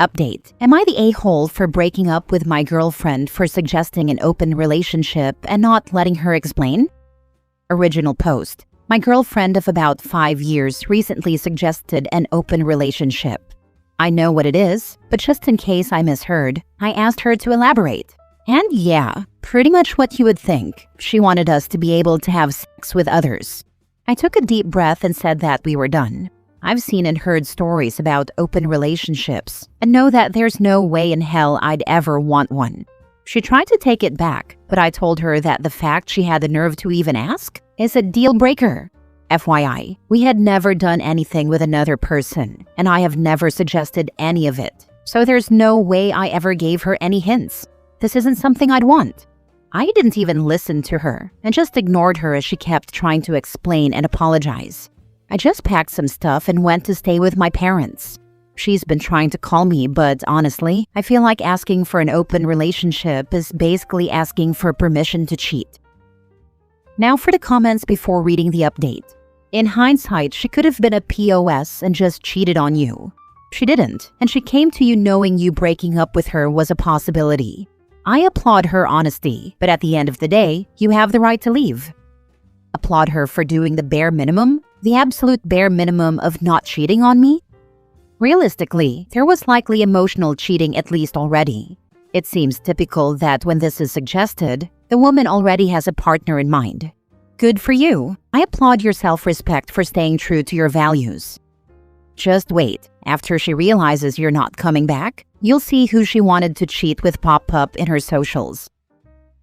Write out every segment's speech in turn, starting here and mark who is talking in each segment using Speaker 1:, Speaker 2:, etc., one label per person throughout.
Speaker 1: Update. Am I the a-hole for breaking up with my girlfriend for suggesting an open relationship and not letting her explain? Original post. My girlfriend of about 5 years recently suggested an open relationship. I know what it is, but just in case I misheard, I asked her to elaborate. And yeah, pretty much what you would think. She wanted us to be able to have sex with others. I took a deep breath and said that we were done. I've seen and heard stories about open relationships and know that there's no way in hell I'd ever want one. She tried to take it back, but I told her that the fact she had the nerve to even ask is a deal breaker. FYI, we had never done anything with another person, and I have never suggested any of it. So there's no way I ever gave her any hints. This isn't something I'd want. I didn't even listen to her and just ignored her as she kept trying to explain and apologize. I just packed some stuff and went to stay with my parents. She's been trying to call me, but honestly, I feel like asking for an open relationship is basically asking for permission to cheat. Now for the comments before reading the update. In hindsight, she could have been a POS and just cheated on you. She didn't, and she came to you knowing you breaking up with her was a possibility. I applaud her honesty, but at the end of the day, you have the right to leave. Applaud her for doing the bare minimum, the absolute bare minimum of not cheating on me? Realistically, there was likely emotional cheating at least already. It seems typical that when this is suggested, the woman already has a partner in mind. Good for you. I applaud your self-respect for staying true to your values. Just wait. After she realizes you're not coming back, you'll see who she wanted to cheat with pop up in her socials.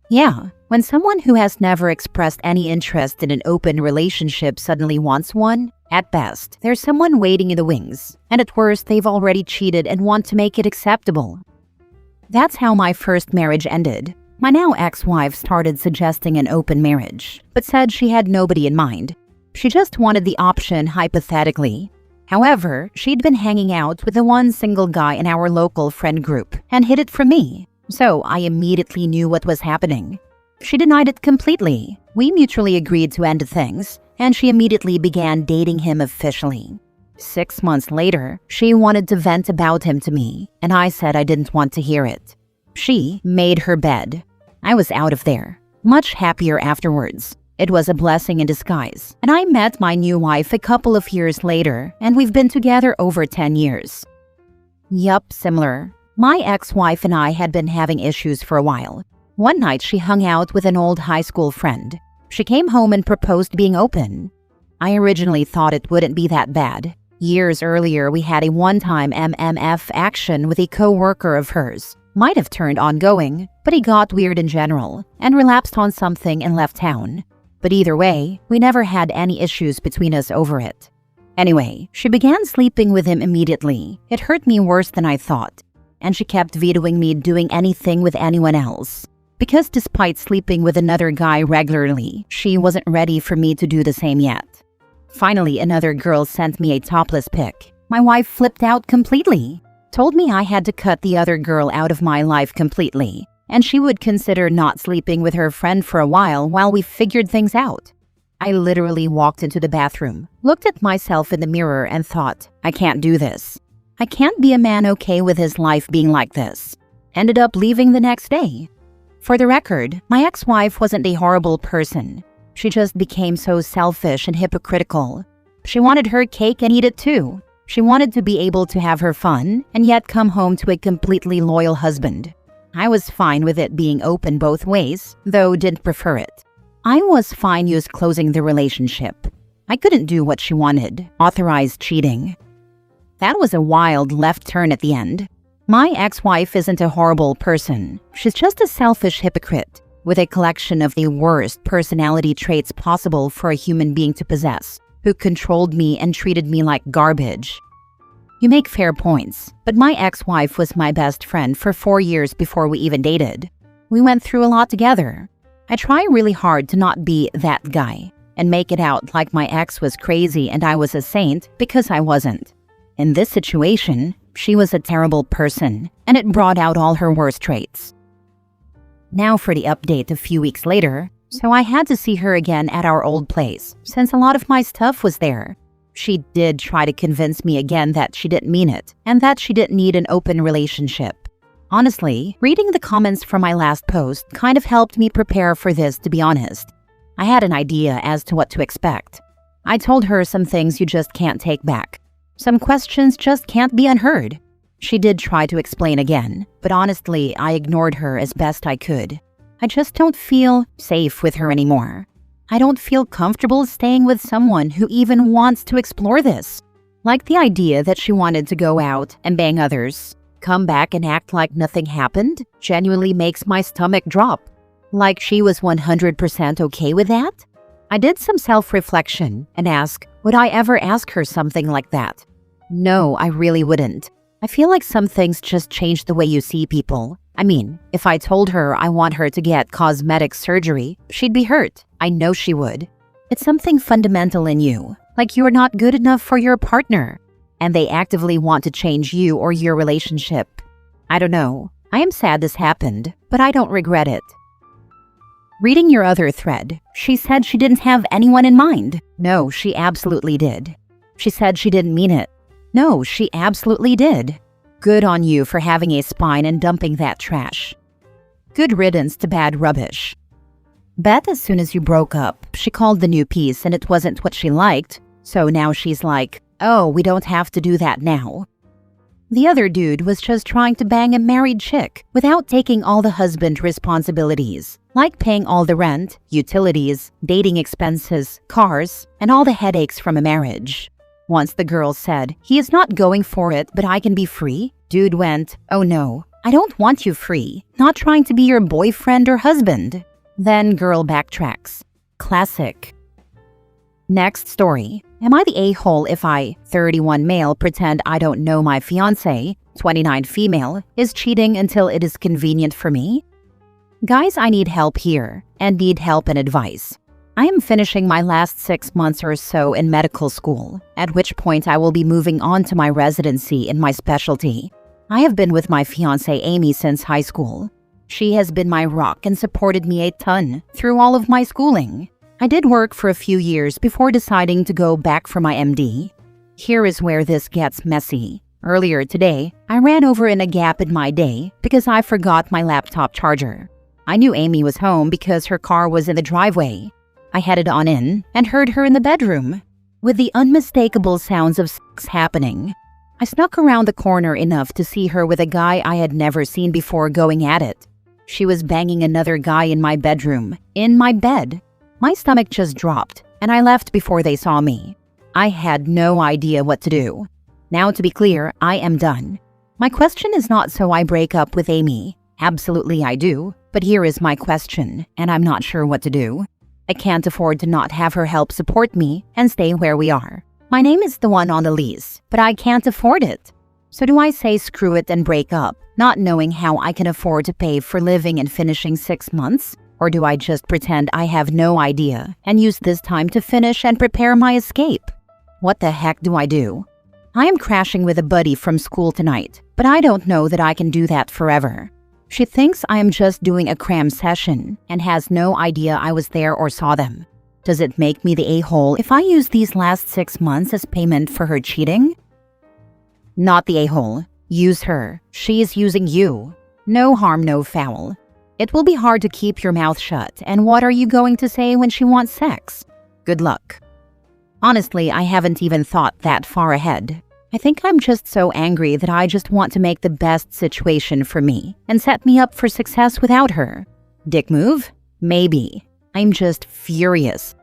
Speaker 1: Yeah, when someone who has never expressed any interest in an open relationship suddenly wants one, at best, there's someone waiting in the wings, and at worst, they've already cheated and want to make it acceptable. That's how my first marriage ended. My now ex-wife started suggesting an open marriage, but said she had nobody in mind. She just wanted the option hypothetically. However, she'd been hanging out with the one single guy in our local friend group and hid it from me, so I immediately knew what was happening. She denied it completely. We mutually agreed to end things, and she immediately began dating him officially. 6 months later, she wanted to vent about him to me, and I said I didn't want to hear it. She made her bed. I was out of there, much happier afterwards. It was a blessing in disguise, and I met my new wife a couple of years later, and we've been together over 10 years. Yup, similar. My ex-wife and I had been having issues for a while. One night she hung out with an old high school friend. She came home and proposed being open. I originally thought it wouldn't be that bad. Years earlier, we had a one-time MMF action with a co-worker of hers. Might have turned ongoing, but he got weird in general and relapsed on something and left town. But either way, we never had any issues between us over it. Anyway, she began sleeping with him immediately. It hurt me worse than I thought, and she kept vetoing me doing anything with anyone else. Because despite sleeping with another guy regularly, she wasn't ready for me to do the same yet. Finally, another girl sent me a topless pic. My wife flipped out completely, told me I had to cut the other girl out of my life completely, and she would consider not sleeping with her friend for a while we figured things out. I literally walked into the bathroom, looked at myself in the mirror and thought, I can't do this. I can't be a man okay with his life being like this. Ended up leaving the next day. For the record, my ex-wife wasn't a horrible person. She just became so selfish and hypocritical. She wanted her cake and eat it too. She wanted to be able to have her fun and yet come home to a completely loyal husband. I was fine with it being open both ways, though didn't prefer it. I was fine just closing the relationship. I couldn't do what she wanted, authorize cheating. That was a wild left turn at the end. My ex-wife isn't a horrible person. She's just a selfish hypocrite with a collection of the worst personality traits possible for a human being to possess, who controlled me and treated me like garbage. You make fair points, but my ex-wife was my best friend for 4 years before we even dated. We went through a lot together. I try really hard to not be that guy and make it out like my ex was crazy and I was a saint because I wasn't. In this situation, she was a terrible person, and it brought out all her worst traits. Now for the update a few weeks later, so I had to see her again at our old place, since a lot of my stuff was there. She did try to convince me again that she didn't mean it and that she didn't need an open relationship. Honestly, reading the comments from my last post kind of helped me prepare for this, to be honest. I had an idea as to what to expect. I told her some things you just can't take back. Some questions just can't be unheard. She did try to explain again, but honestly, I ignored her as best I could. I just don't feel safe with her anymore. I don't feel comfortable staying with someone who even wants to explore this. Like the idea that she wanted to go out and bang others, come back and act like nothing happened, genuinely makes my stomach drop. Like she was 100% okay with that? I did some self-reflection and asked, would I ever ask her something like that? No, I really wouldn't. I feel like some things just change the way you see people. I mean, if I told her I want her to get cosmetic surgery, she'd be hurt. I know she would. It's something fundamental in you, like you're not good enough for your partner, and they actively want to change you or your relationship. I don't know. I am sad this happened, but I don't regret it. Reading your other thread, she said she didn't have anyone in mind. No, she absolutely did. She said she didn't mean it. No, she absolutely did. Good on you for having a spine and dumping that trash. Good riddance to bad rubbish. Bet as soon as you broke up, she called the new piece and it wasn't what she liked, so now she's like, oh, we don't have to do that now. The other dude was just trying to bang a married chick without taking all the husband responsibilities, like paying all the rent, utilities, dating expenses, cars, and all the headaches from a marriage. Once the girl said, he is not going for it, but I can be free, dude went, oh no, I don't want you free, not trying to be your boyfriend or husband. Then girl backtracks. Classic. Next story. Am I the a-hole if I, 31 male, pretend I don't know my fiance, 29 female, is cheating until it is convenient for me? Guys, I need help here, and need help and advice. I am finishing my last 6 months or so in medical school, at which point I will be moving on to my residency in my specialty. I have been with my fiancée Amy since high school. She has been my rock and supported me a ton through all of my schooling. I did work for a few years before deciding to go back for my MD. Here is where this gets messy. Earlier today, I ran over in a gap in my day because I forgot my laptop charger. I knew Amy was home because her car was in the driveway. I headed on in and heard her in the bedroom, with the unmistakable sounds of sex happening. I snuck around the corner enough to see her with a guy I had never seen before going at it. She was banging another guy in my bedroom, in my bed. My stomach just dropped, and I left before they saw me. I had no idea what to do. Now, to be clear, I am done. My question is not so I break up with Amy. Absolutely I do, but here is my question, and I'm not sure what to do. I can't afford to not have her help support me and stay where we are. My name is the one on the lease, but I can't afford it. So do I say screw it and break up, not knowing how I can afford to pay for living and finishing 6 months? Or do I just pretend I have no idea and use this time to finish and prepare my escape? What the heck do I do? I am crashing with a buddy from school tonight, but I don't know that I can do that forever. She thinks I am just doing a cram session and has no idea I was there or saw them. Does it make me the a-hole if I use these last 6 months as payment for her cheating? Not the a-hole. Use her. She is using you. No harm, no foul. It will be hard to keep your mouth shut, and what are you going to say when she wants sex? Good luck. Honestly, I haven't even thought that far ahead. I think I'm just so angry that I just want to make the best situation for me and set me up for success without her. Dick move? Maybe. I'm just furious.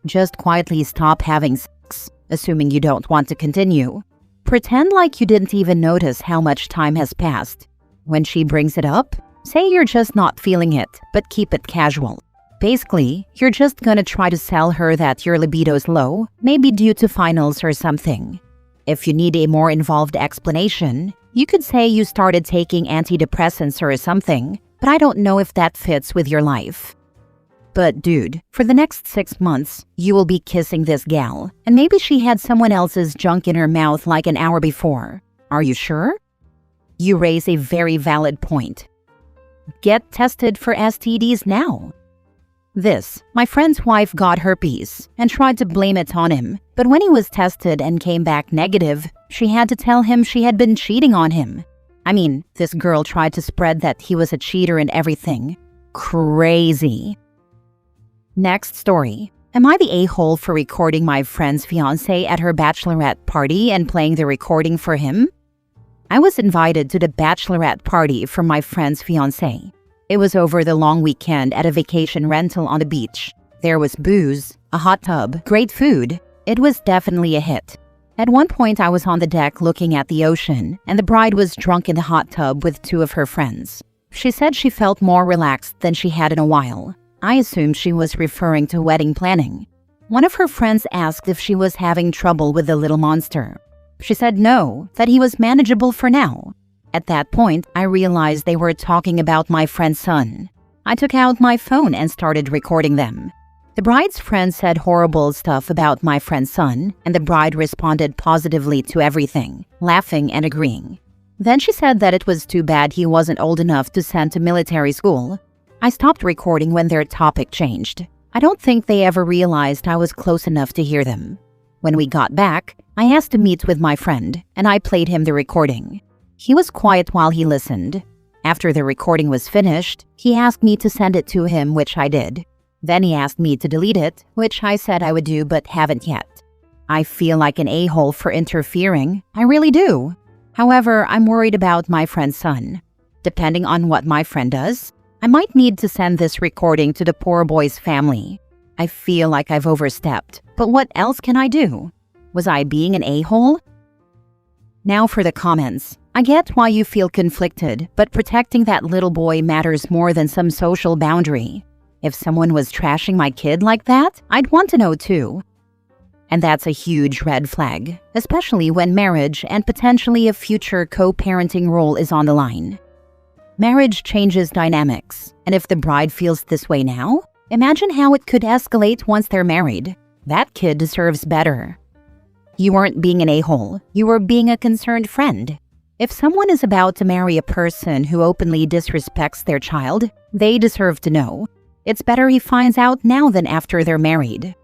Speaker 1: Just quietly stop having sex, assuming you don't want to continue. Pretend like you didn't even notice how much time has passed. When she brings it up, say you're just not feeling it, but keep it casual. Basically, you're just gonna try to sell her that your libido's low, maybe due to finals or something. If you need a more involved explanation, you could say you started taking antidepressants or something, but I don't know if that fits with your life. But dude, for the next 6 months, you will be kissing this gal, and maybe she had someone else's junk in her mouth like an hour before. Are you sure? You raise a very valid point. Get tested for STDs now. My friend's wife got herpes and tried to blame it on him, but when he was tested and came back negative, she had to tell him she had been cheating on him. I mean, this girl tried to spread that he was a cheater and everything. Crazy. Next story. Am I the a-hole for recording my friend's fiance at her bachelorette party and playing the recording for him? I was invited to the bachelorette party for my friend's fiance. It was over the long weekend at a vacation rental on the beach. There was booze, a hot tub, great food. It was definitely a hit. At one point, I was on the deck looking at the ocean, and the bride was drunk in the hot tub with two of her friends. She said she felt more relaxed than she had in a while. I assumed she was referring to wedding planning. One of her friends asked if she was having trouble with the little monster. She said no, that he was manageable for now. At that point, I realized they were talking about my friend's son. I took out my phone and started recording them. The bride's friend said horrible stuff about my friend's son, and the bride responded positively to everything, laughing and agreeing. Then she said that it was too bad he wasn't old enough to send to military school. I stopped recording when their topic changed. I don't think they ever realized I was close enough to hear them. When we got back, I asked to meet with my friend, and I played him the recording. He was quiet while he listened. After the recording was finished, he asked me to send it to him, which I did. Then he asked me to delete it, which I said I would do but haven't yet. I feel like an a-hole for interfering. I really do. However, I'm worried about my friend's son. Depending on what my friend does, I might need to send this recording to the poor boy's family. I feel like I've overstepped, but what else can I do? Was I being an a-hole? Now for the comments. I get why you feel conflicted, but protecting that little boy matters more than some social boundary. If someone was trashing my kid like that, I'd want to know too. And that's a huge red flag, especially when marriage and potentially a future co-parenting role is on the line. Marriage changes dynamics, and if the bride feels this way now, imagine how it could escalate once they're married. That kid deserves better. You weren't being an a-hole, you were being a concerned friend. If someone is about to marry a person who openly disrespects their child, they deserve to know. It's better he finds out now than after they're married.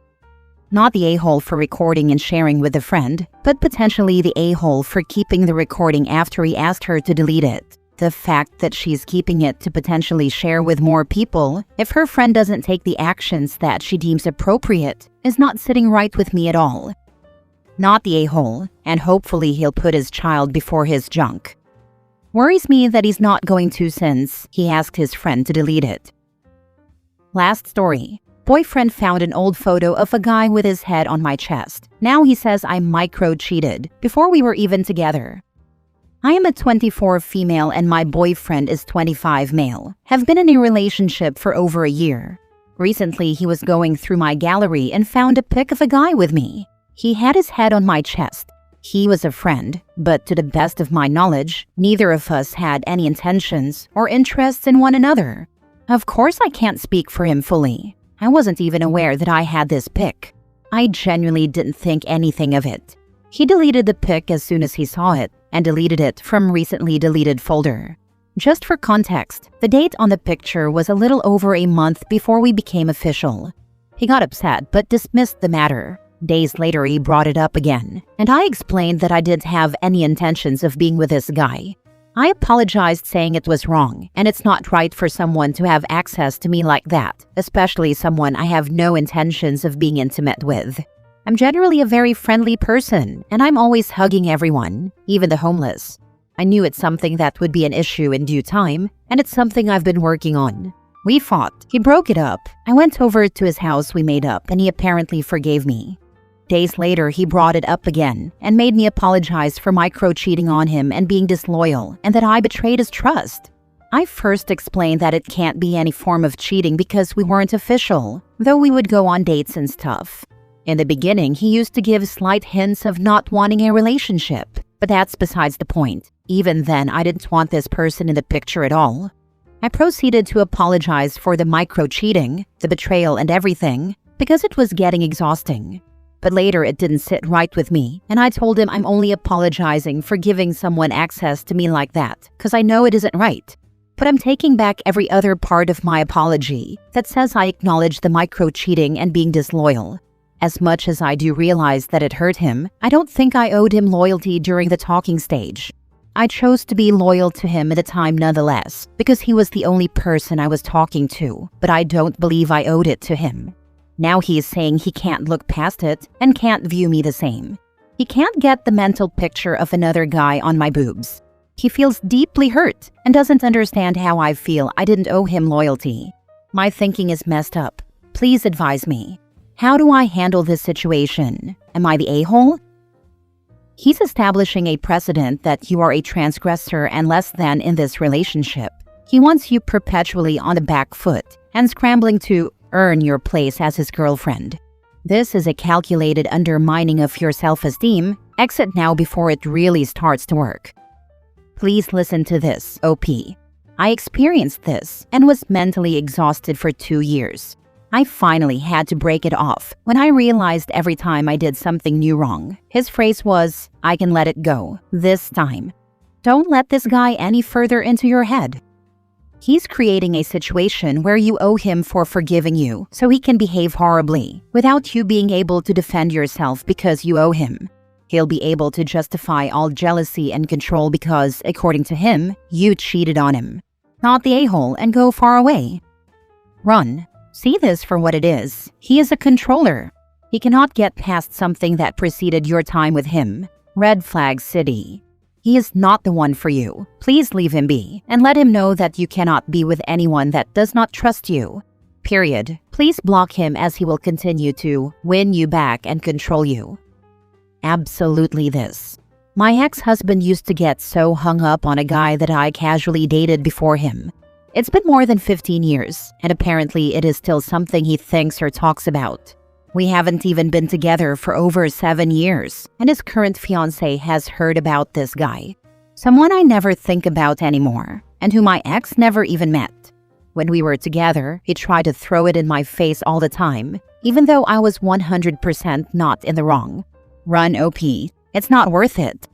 Speaker 1: Not the a-hole for recording and sharing with a friend, but potentially the a-hole for keeping the recording after he asked her to delete it. The fact that she's keeping it to potentially share with more people, if her friend doesn't take the actions that she deems appropriate, is not sitting right with me at all. Not the a-hole, and hopefully he'll put his child before his junk. Worries me that he's not going to since he asked his friend to delete it. Last story. Boyfriend found an old photo of a guy with his head on my chest. Now he says I micro-cheated before we were even together. I am a 24 female and my boyfriend is 25 male. Have been in a relationship for over a year. Recently, he was going through my gallery and found a pic of a guy with me. He had his head on my chest. He was a friend, but to the best of my knowledge, neither of us had any intentions or interests in one another. Of course, I can't speak for him fully. I wasn't even aware that I had this pic. I genuinely didn't think anything of it. He deleted the pic as soon as he saw it and deleted it from recently deleted folder. Just for context, the date on the picture was a little over a month before we became official. He got upset but dismissed the matter. Days later, he brought it up again, and I explained that I didn't have any intentions of being with this guy. I apologized saying it was wrong, and it's not right for someone to have access to me like that, especially someone I have no intentions of being intimate with. I'm generally a very friendly person, and I'm always hugging everyone, even the homeless. I knew it's something that would be an issue in due time, and it's something I've been working on. We fought. He broke it up. I went over to his house, we made up, and he apparently forgave me. Days later, he brought it up again and made me apologize for micro-cheating on him and being disloyal, and that I betrayed his trust. I first explained that it can't be any form of cheating because we weren't official, though we would go on dates and stuff. In the beginning, he used to give slight hints of not wanting a relationship, but that's besides the point. Even then, I didn't want this person in the picture at all. I proceeded to apologize for the micro-cheating, the betrayal and everything, because it was getting exhausting. But later it didn't sit right with me, and I told him I'm only apologizing for giving someone access to me like that, because I know it isn't right. But I'm taking back every other part of my apology that says I acknowledge the micro-cheating and being disloyal. As much as I do realize that it hurt him, I don't think I owed him loyalty during the talking stage. I chose to be loyal to him at the time nonetheless, because he was the only person I was talking to, but I don't believe I owed it to him. Now he is saying he can't look past it and can't view me the same. He can't get the mental picture of another guy on my boobs. He feels deeply hurt and doesn't understand how I feel I didn't owe him loyalty. My thinking is messed up. Please advise me. How do I handle this situation? Am I the a-hole? He's establishing a precedent that you are a transgressor and less than in this relationship. He wants you perpetually on the back foot and scrambling to earn your place as his girlfriend. This is a calculated undermining of your self-esteem. Exit now before it really starts to work. Please listen to this, OP. I experienced this and was mentally exhausted for 2 years. I finally had to break it off when I realized every time I did something new wrong. His phrase was, I can let it go, this time. Don't let this guy any further into your head. He's creating a situation where you owe him for forgiving you so he can behave horribly without you being able to defend yourself because you owe him. He'll be able to justify all jealousy and control because, according to him, you cheated on him. Not the a-hole and go far away. Run. See this for what it is. He is a controller. He cannot get past something that preceded your time with him. Red flag city. He is not the one for you. Please leave him be and let him know that you cannot be with anyone that does not trust you. Period. Please block him as he will continue to win you back and control you. Absolutely this. My ex-husband used to get so hung up on a guy that I casually dated before him. It's been more than 15 years, and apparently it is still something he thinks or talks about. We haven't even been together for over 7 years, and his current fiance has heard about this guy. Someone I never think about anymore, and who my ex never even met. When we were together, he tried to throw it in my face all the time, even though I was 100% not in the wrong. Run, OP. It's not worth it.